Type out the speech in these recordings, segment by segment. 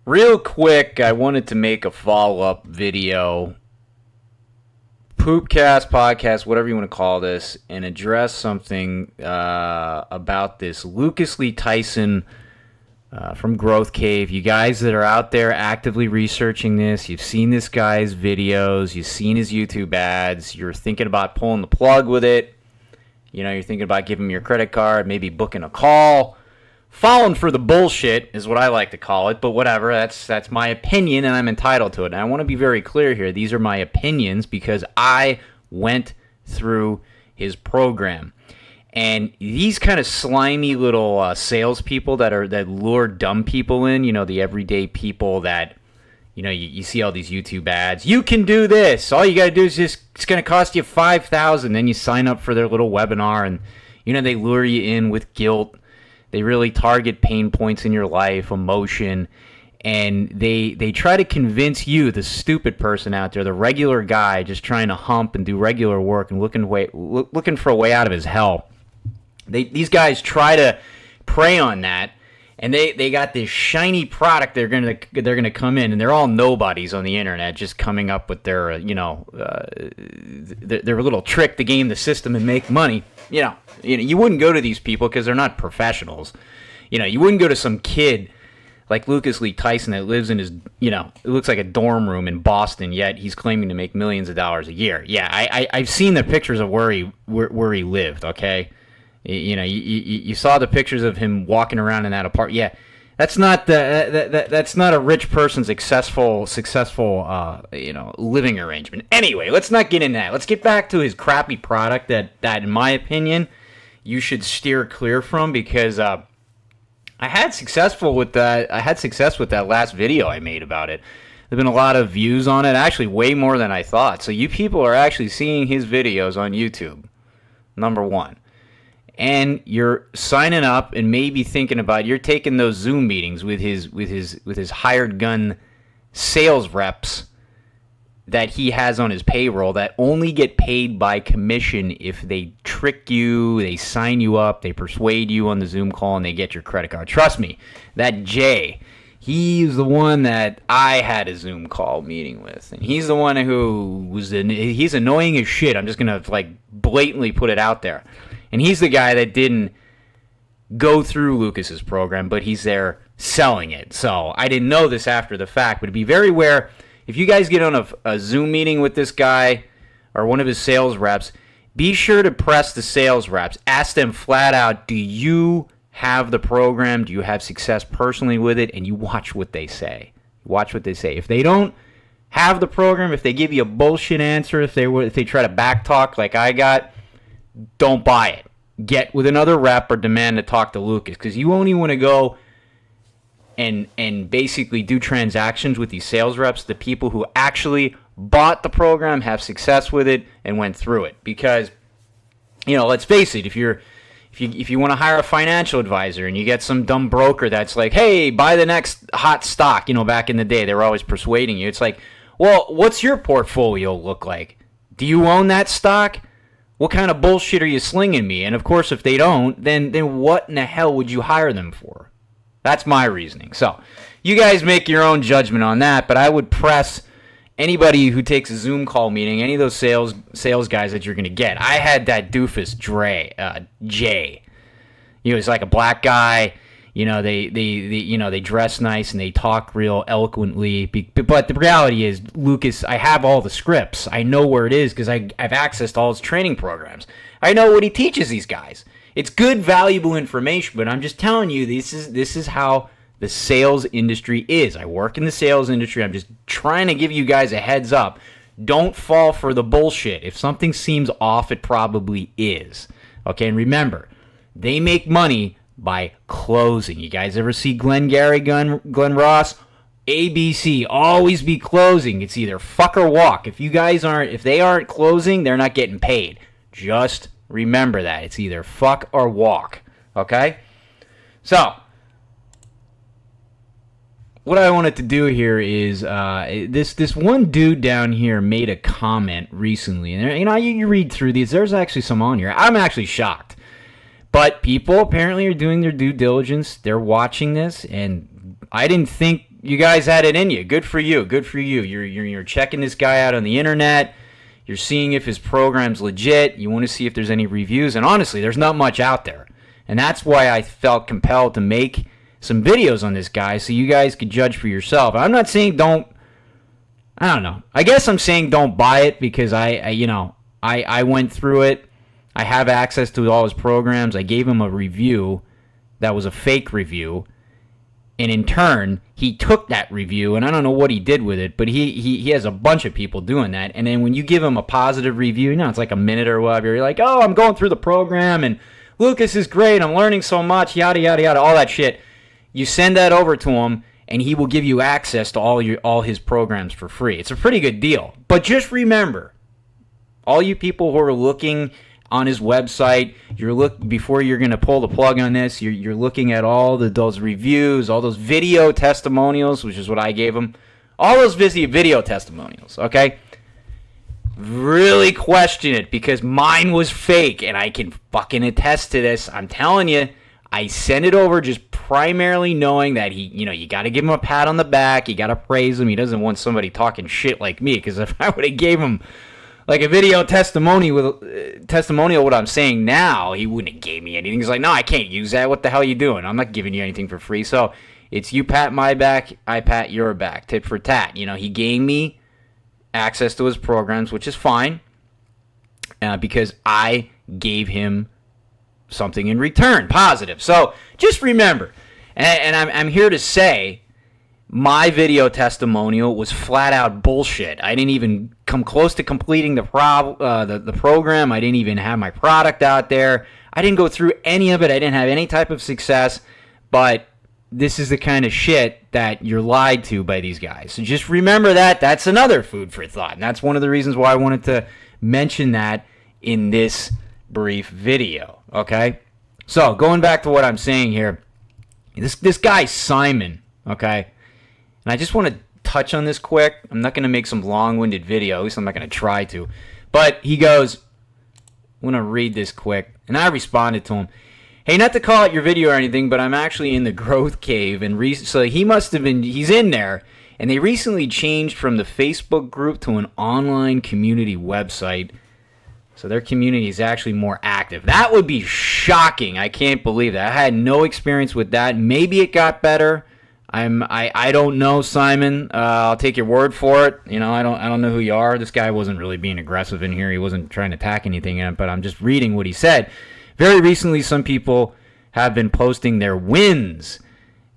Real quick, I wanted to make a follow-up video, poopcast, podcast, whatever you want to call this, and address something about this Lucas Lee Tyson from Growth Cave. You guys that are out there actively researching this, you've seen this guy's videos, you've seen his YouTube ads, you're thinking about pulling the plug with it. You know, you're thinking about giving him your credit card, maybe booking a call. Falling for the bullshit is what I like to call it, but whatever, that's my opinion and I'm entitled to it. And I want to be very clear here. These are my opinions because I went through his program. And these kind of slimy little salespeople that lure dumb people in, you know, the everyday people that, you know, you see all these YouTube ads. You can do this. All you got to do is it's going to cost you $5,000. Then you sign up for their little webinar and, you know, they lure you in with guilt. They really target pain points in your life, emotion, and they try to convince you, the stupid person out there, the regular guy just trying to hump and do regular work and looking for a way out of his hell. These guys try to prey on that, and they got this shiny product they're gonna come in, and they're all nobodies on the internet, just coming up with their their little trick to game the system and make money. You wouldn't go to these people because they're not professionals. You wouldn't go to some kid like Lucas Lee Tyson that lives in his, it looks like a dorm room in Boston, yet he's claiming to make millions of dollars a year. Yeah, I've seen the pictures of where he lived. Okay, you saw the pictures of him walking around in that apartment. Yeah, that's not that's not a rich person's successful living arrangement. Anyway, let's not get into that. Let's get back to his crappy product that in my opinion you should steer clear from, because I had success with that last video I made about it. There've been a lot of views on it, actually way more than I thought. So you people are actually seeing his videos on YouTube. Number one. And you're signing up and maybe thinking about, you're taking those Zoom meetings with his hired gun sales reps that he has on his payroll that only get paid by commission if they trick you, they sign you up, they persuade you on the Zoom call, and they get your credit card. Trust me, that Jay, he's the one that I had a Zoom call meeting with, and he's the one who he's annoying as shit. I'm just gonna blatantly put it out there. And he's the guy that didn't go through Lucas's program, but he's there selling it. So I didn't know this after the fact, but be very aware. If you guys get on a Zoom meeting with this guy or one of his sales reps, be sure to press the sales reps. Ask them flat out, do you have the program? Do you have success personally with it? And you watch what they say. Watch what they say. If they don't have the program, if they give you a bullshit answer, if they try to backtalk like I got, don't buy it. Get with another rep or demand to talk to Lucas, because you only want to go and basically do transactions with these sales reps, the people who actually bought the program, have success with it, and went through it. Because, let's face it, if you want to hire a financial advisor and you get some dumb broker that's like, hey, buy the next hot stock, back in the day, they were always persuading you. It's like, well, what's your portfolio look like? Do you own that stock? What kind of bullshit are you slinging me? And of course, if they don't, then what in the hell would you hire them for? That's my reasoning. So you guys make your own judgment on that, but I would press anybody who takes a Zoom call meeting, any of those sales guys that you're going to get. I had that doofus Jay. He's like a black guy. They dress nice and they talk real eloquently. But the reality is, Lucas, I have all the scripts. I know where it is because I've accessed all his training programs. I know what he teaches these guys. It's good, valuable information, but I'm just telling you, this is how the sales industry is. I work in the sales industry. I'm just trying to give you guys a heads up. Don't fall for the bullshit. If something seems off, it probably is. Okay, and remember, they make money by closing. You guys ever see Glenn Ross? ABC, always be closing. It's either fuck or walk. If they aren't closing, they're not getting paid. Just remember that. It's either fuck or walk. Okay? So, what I wanted to do here is this one dude down here made a comment recently, and you read through these. There's actually some on here. I'm actually shocked. But people apparently are doing their due diligence. They're watching this, and I didn't think you guys had it in you. Good for you. Good for you. You're checking this guy out on the internet. You're seeing if his program's legit. You want to see if there's any reviews. And honestly, there's not much out there. And that's why I felt compelled to make some videos on this guy so you guys could judge for yourself. I'm not saying don't. I don't know. I guess I'm saying don't buy it because I went through it. I have access to all his programs. I gave him a review that was a fake review. And in turn, he took that review, and I don't know what he did with it, but he has a bunch of people doing that. And then when you give him a positive review, it's like a minute or whatever, you're like, oh, I'm going through the program, and Lucas is great, I'm learning so much, yada, yada, yada, all that shit. You send that over to him, and he will give you access to all his programs for free. It's a pretty good deal. But just remember, all you people who are looking on his website, before you're going to pull the plug on this, you're looking at all those reviews, all those video testimonials, which is what I gave him, all those video testimonials, okay? Really question it because mine was fake, and I can fucking attest to this. I'm telling you, I sent it over just primarily knowing that you got to give him a pat on the back, you got to praise him. He doesn't want somebody talking shit like me, because if I would have gave him like a video testimonial what I'm saying now, he wouldn't have gave me anything. He's like, no, I can't use that. What the hell are you doing? I'm not giving you anything for free. So it's you pat my back, I pat your back, tit for tat. He gave me access to his programs, which is fine, because I gave him something in return, positive. So just remember, and I'm here to say, my video testimonial was flat out bullshit. I didn't even come close to completing the program. I didn't even have my product out there. I didn't go through any of it. I didn't have any type of success. But this is the kind of shit that you're lied to by these guys. So just remember that. That's another food for thought. And that's one of the reasons why I wanted to mention that in this brief video. Okay? So going back to what I'm saying here. This guy, Simon, okay? And I just want to touch on this quick. I'm not going to make some long-winded video. At least I'm not going to try to. But he goes, I'm going to read this quick. And I responded to him. Hey, not to call it your video or anything, but I'm actually in the growth cave. And so he must have been, he's in there. And they recently changed from the Facebook group to an online community website. So their community is actually more active. That would be shocking. I can't believe that. I had no experience with that. Maybe it got better. I don't know, Simon. I'll take your word for it. I don't know who you are. This guy wasn't really being aggressive in here. He wasn't trying to attack anything, but I'm just reading what he said. Very recently, some people have been posting their wins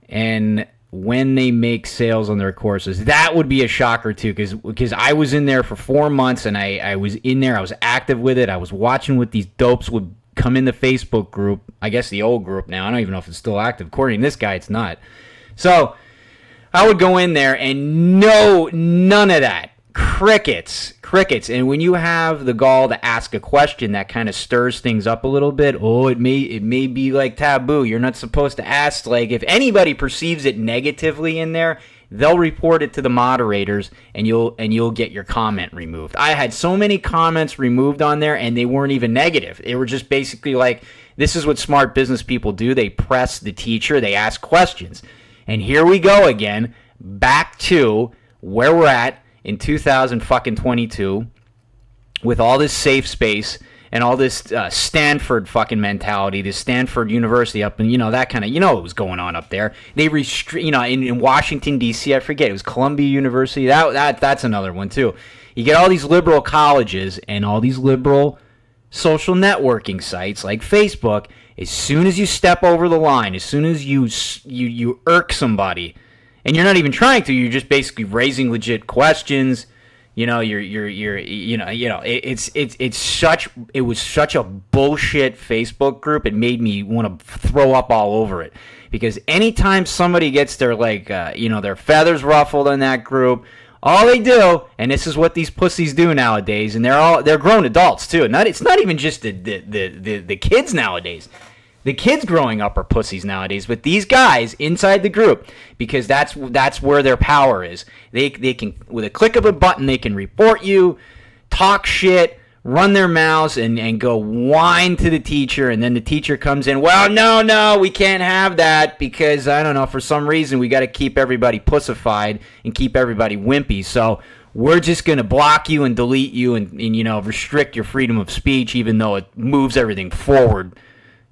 and when they make sales on their courses. That would be a shocker too, because I was in there for 4 months, and I was in there. I was active with it. I was watching what these dopes would come in the Facebook group. I guess the old group now. I don't even know if it's still active. According to this guy, it's not. So I would go in there and none of that. Crickets. And when you have the gall to ask a question that kind of stirs things up a little bit, it may be like taboo. You're not supposed to ask. Like, if anybody perceives it negatively in there, they'll report it to the moderators, and you'll get your comment removed. I had so many comments removed on there, and they weren't even negative. They were just basically like, this is what smart business people do. They press the teacher. They ask questions. And here we go again, back to where we're at in 2022 with all this safe space and all this Stanford fucking mentality, this Stanford University up in, that kind of, what was going on up there. They in Washington, D.C., I forget, it was Columbia University. That's another one, too. You get all these liberal colleges and all these liberal social networking sites like Facebook. As soon as you step over the line, as soon as you irk somebody, and you're not even trying to, you're just basically raising legit questions. It was such a bullshit Facebook group. It made me want to throw up all over it, because anytime somebody gets their their feathers ruffled in that group, all they do, and this is what these pussies do nowadays, and they're grown adults too. It's not even just the kids nowadays. The kids growing up are pussies nowadays, but these guys inside the group, because that's where their power is. They can, with a click of a button, they can report you, talk shit, run their mouths and go whine to the teacher, and then the teacher comes in, well, no, we can't have that because, I don't know, for some reason we got to keep everybody pussified and keep everybody wimpy, so we're just going to block you and delete you and restrict your freedom of speech, even though it moves everything forward,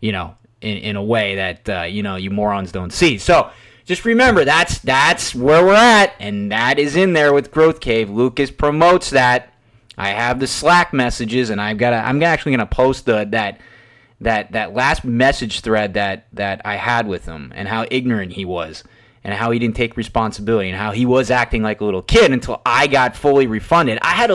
in a way that, you morons don't see. So just remember, that's where we're at, and that is in there with Growth Cave. Lucas promotes that. I have the Slack messages, and I'm actually gonna post that last message thread that I had with him, and how ignorant he was, and how he didn't take responsibility, and how he was acting like a little kid until I got fully refunded. I'll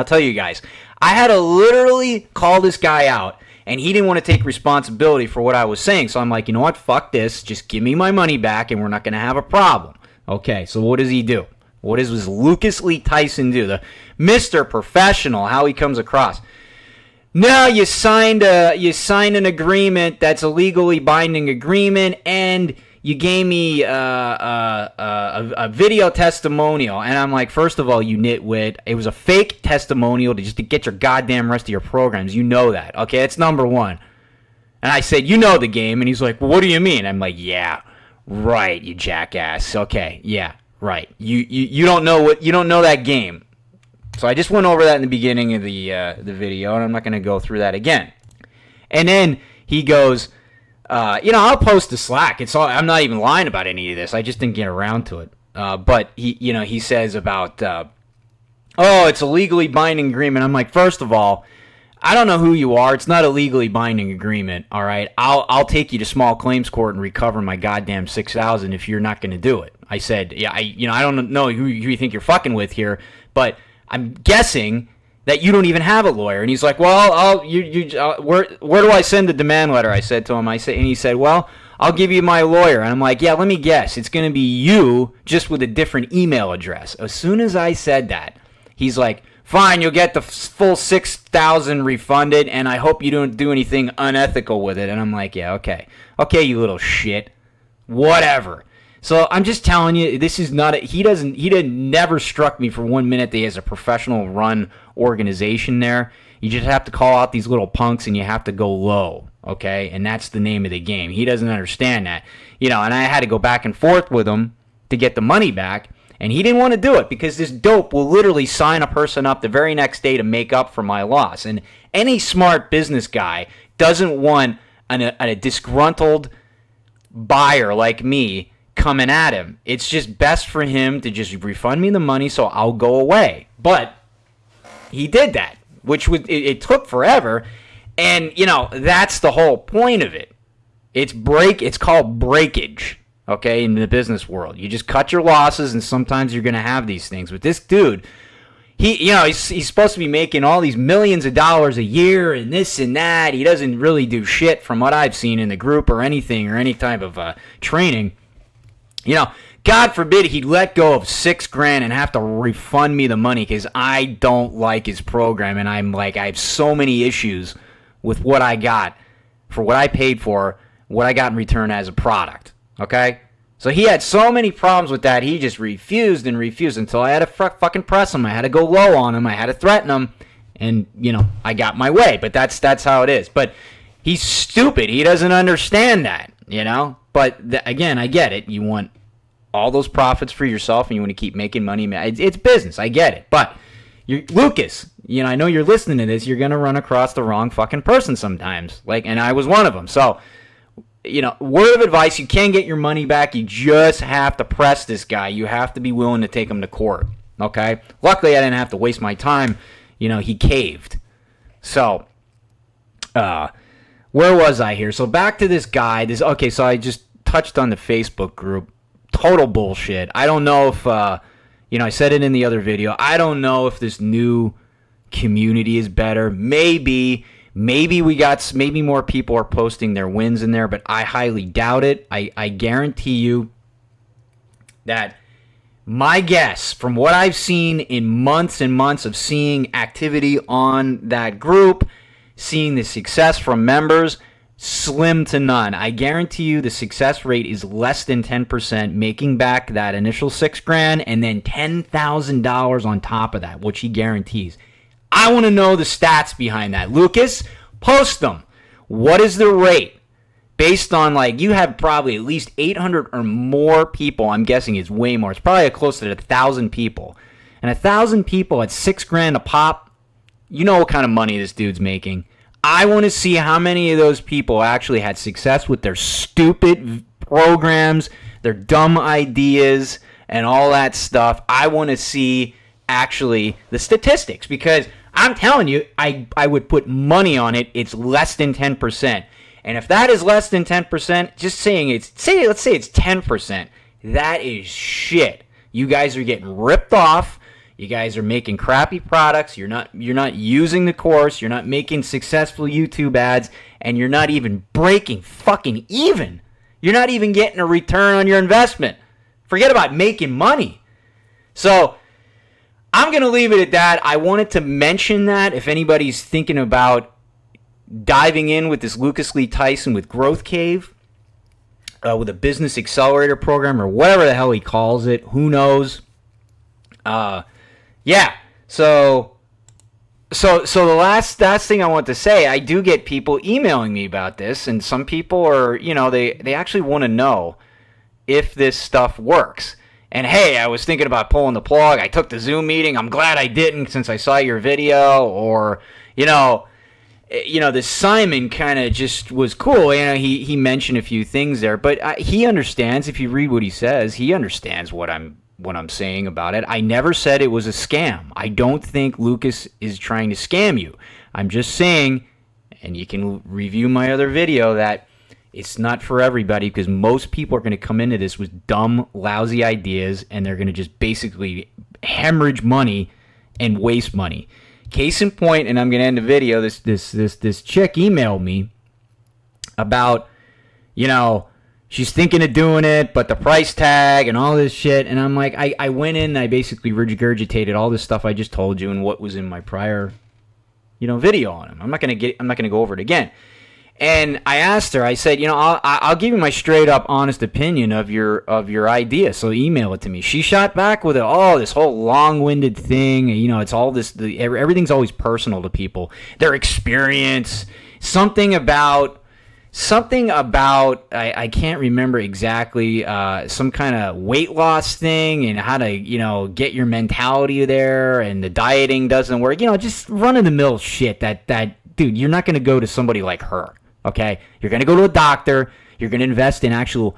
tell you guys, I had to literally call this guy out, and he didn't want to take responsibility for what I was saying. So I'm like, you know what? Fuck this. Just give me my money back, and we're not gonna have a problem. Okay. So what does he do? What does Lucas Lee Tyson do? The Mr. Professional, how he comes across. No, you signed an agreement that's a legally binding agreement, and you gave me a video testimonial. And I'm like, first of all, you nitwit, it was a fake testimonial to get your goddamn rest of your programs. You know that. Okay, that's number one. And I said, you know the game. And he's like, well, what do you mean? I'm like, yeah, right, you jackass. Okay, yeah. Right. You don't know that game. So I just went over that in the beginning of the video, and I'm not going to go through that again. And then he goes, I'll post to Slack. I'm not even lying about any of this. I just didn't get around to it. But he says about, it's a legally binding agreement. I'm like, first of all, I don't know who you are. It's not a legally binding agreement. All right. I'll take you to small claims court and recover my goddamn $6,000 if you're not going to do it. I said, yeah, I don't know who you think you're fucking with here, but I'm guessing that you don't even have a lawyer. And he's like, well, where do I send the demand letter? I said to him, and he said, well, I'll give you my lawyer. And I'm like, yeah, let me guess. It's going to be you, just with a different email address. As soon as I said that, he's like, fine, you'll get the full $6,000 refunded, and I hope you don't do anything unethical with it. And I'm like, yeah, okay, you little shit, whatever. So I'm just telling you, this is not he never struck me for 1 minute that he has a professional run organization there. You just have to call out these little punks, and you have to go low, okay? And that's the name of the game. He doesn't understand that, and I had to go back and forth with him to get the money back. And he didn't want to do it because this dope will literally sign a person up the very next day to make up for my loss. And any smart business guy doesn't want a disgruntled buyer like me coming at him. It's just best for him to just refund me the money so I'll go away. But he did that, which it took forever. And, that's the whole point of it. It's called breakage. Okay, in the business world, you just cut your losses, and sometimes you're going to have these things. But this dude, he's supposed to be making all these millions of dollars a year and this and that. He doesn't really do shit from what I've seen in the group or anything or any type of training. God forbid he'd let go of $6,000 and have to refund me the money because I don't like his program, and I'm like, I have so many issues with what I got for what I paid for, what I got in return as a product. Okay? So he had so many problems with that, he just refused until I had to fucking press him. I had to go low on him. I had to threaten him. And, I got my way. But that's how it is. But he's stupid. He doesn't understand that, But, again, I get it. You want all those profits for yourself, and you want to keep making money. It's business. I get it. But, Lucas, I know you're listening to this. You're going to run across the wrong fucking person sometimes. And I was one of them. So, word of advice, you can get your money back. You just have to press this guy. You have to be willing to take him to court, okay? Luckily, I didn't have to waste my time. He caved. So, where was I here? So, back to this guy. So I just touched on the Facebook group. Total bullshit. I don't know if, I said it in the other video. I don't know if this new community is better. Maybe more people are posting their wins in there, but I highly doubt it. I guarantee you that my guess, from what I've seen in months and months of seeing activity on that group, seeing the success from members, slim to none. I guarantee you the success rate is less than 10%, making back that initial $6,000 and then $10,000 on top of that, which he guarantees. I want to know the stats behind that. Lucas, post them. What is the rate? Based on, like, you have probably at least 800 or more people. I'm guessing it's way more. It's probably close to 1,000 people. And 1,000 people at $6,000 a pop, you know what kind of money this dude's making. I want to see how many of those people actually had success with their stupid programs, their dumb ideas, and all that stuff. I want to see actually the statistics, because I'm telling you, I would put money on it. It's less than 10%. And if that is less than 10%, just saying let's say it's 10%, that is shit. You guys are getting ripped off. You guys are making crappy products. You're not using the course. You're not making successful YouTube ads, and you're not even breaking fucking even. You're not even getting a return on your investment. Forget about making money. So I'm going to leave it at that. I wanted to mention that if anybody's thinking about diving in with this Lucas Lee Tyson with Growth Cave, with a business accelerator program, or whatever the hell he calls it. Who knows? Yeah. So the last thing I want to say, I do get people emailing me about this, and some people are, they actually want to know if this stuff works. And hey, I was thinking about pulling the plug. I took the Zoom meeting. I'm glad I didn't, since I saw your video. Or, this Simon kind of just was cool. He mentioned a few things there, but he understands. If you read what he says, he understands what I'm saying about it. I never said it was a scam. I don't think Lucas is trying to scam you. I'm just saying, and you can review my other video, that it's not for everybody, because most people are going to come into this with dumb, lousy ideas, and they're going to just basically hemorrhage money and waste money. Case in point, and I'm going to end the video, this chick emailed me about, she's thinking of doing it, but the price tag and all this shit. And I'm like, I went in and I basically regurgitated all this stuff I just told you and what was in my prior, video on him. I'm not gonna go over it again. And I asked her, I said, I'll give you my straight up honest opinion of your idea. So email it to me. She shot back with this whole long-winded thing. It's all this, everything's always personal to people. Their experience, something about I can't remember exactly, some kind of weight loss thing, and how to get your mentality there, and the dieting doesn't work, just run-of-the-mill shit that dude, you're not going to go to somebody like her, okay? You're going to go to a doctor. You're going to invest in actual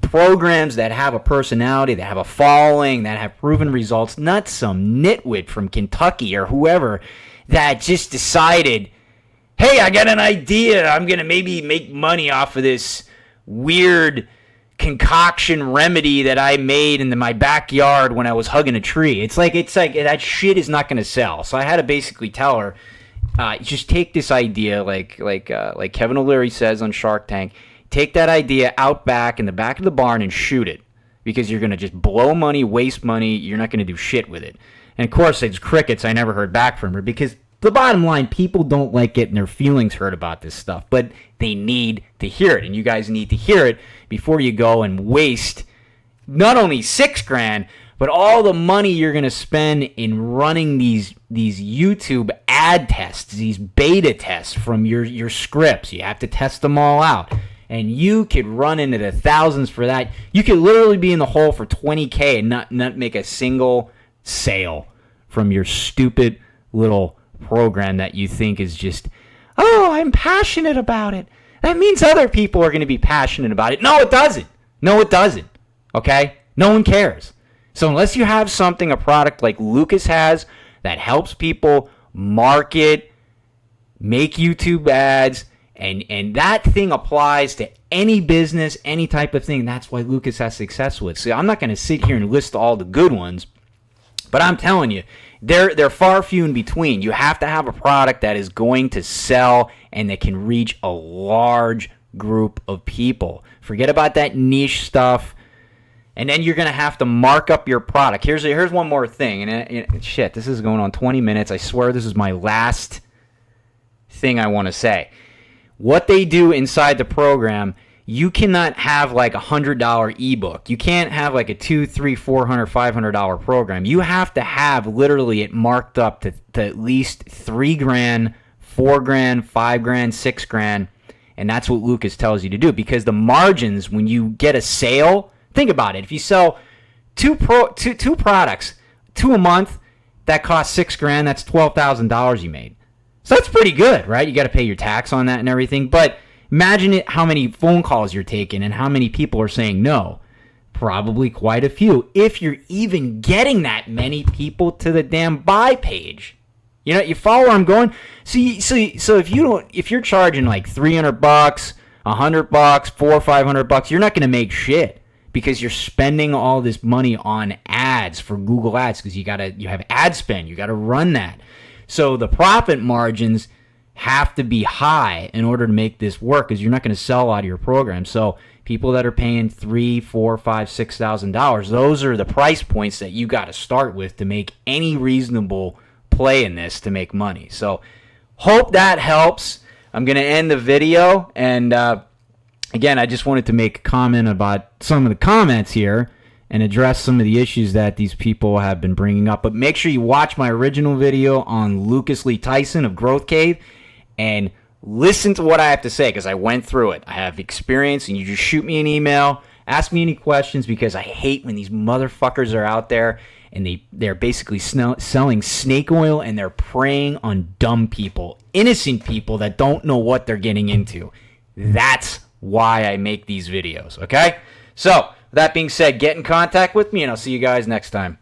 programs that have a personality, that have a following, that have proven results, not some nitwit from Kentucky or whoever that just decided, hey, I got an idea. I'm going to maybe make money off of this weird concoction remedy that I made in my backyard when I was hugging a tree. It's like that shit is not going to sell. So I had to basically tell her, just take this idea, like Kevin O'Leary says on Shark Tank, take that idea out back in the back of the barn and shoot it, because you're going to just blow money, waste money. You're not going to do shit with it. And of course, it's crickets. I never heard back from her, because the bottom line, people don't like getting their feelings hurt about this stuff, but they need to hear it, and you guys need to hear it before you go and waste not only $6,000, but all the money you're going to spend in running these YouTube ad tests, these beta tests from your scripts. You have to test them all out, and you could run into the thousands for that. You could literally be in the hole for $20K and not make a single sale from your stupid little program that you think is just, I'm passionate about it. That means other people are going to be passionate about it. No, it doesn't. Okay? No one cares. So unless you have something, a product like Lucas has, that helps people market, make YouTube ads, and that thing applies to any business, any type of thing. That's why Lucas has success with. So I'm not going to sit here and list all the good ones, but I'm telling you, they're far few in between. You have to have a product that is going to sell and that can reach a large group of people. Forget about that niche stuff. And then you're going to have to mark up your product. Here's one more thing. And shit, this is going on 20 minutes. I swear this is my last thing I want to say. What they do inside the program you cannot have like $100 ebook. You can't have like a $200, $300, $400, $500 program. You have to have literally it marked up to at least $3,000, $4,000, $5,000, $6,000, and that's what Lucas tells you to do, because the margins when you get a sale. Think about it. If you sell two products, two a month, that costs $6,000. That's $12,000 you made. So that's pretty good, right? You got to pay your tax on that and everything. But imagine how many phone calls you're taking and how many people are saying no. Probably quite a few. If you're even getting that many people to the damn buy page. You know, you follow where I'm going? So if you're charging like $300, $100, $400, $500, you're not going to make shit, because you're spending all this money on ads for Google Ads, because you have ad spend, you got to run that. So the profit margins have to be high in order to make this work, because you're not going to sell out of your program. So people that are paying $3,000, $4,000, $5,000, $6,000, those are the price points that you got to start with to make any reasonable play in this to make money. So hope that helps. I'm going to end the video, and again, I just wanted to make a comment about some of the comments here and address some of the issues that these people have been bringing up. But make sure you watch my original video on Lucas Lee Tyson of Growth Cave and listen to what I have to say, because I went through it. I have experience, and you just shoot me an email, ask me any questions, because I hate when these motherfuckers are out there and they're basically selling snake oil, and they're preying on dumb people, innocent people that don't know what they're getting into. That's why I make these videos, okay? So, with that being said, get in contact with me, and I'll see you guys next time.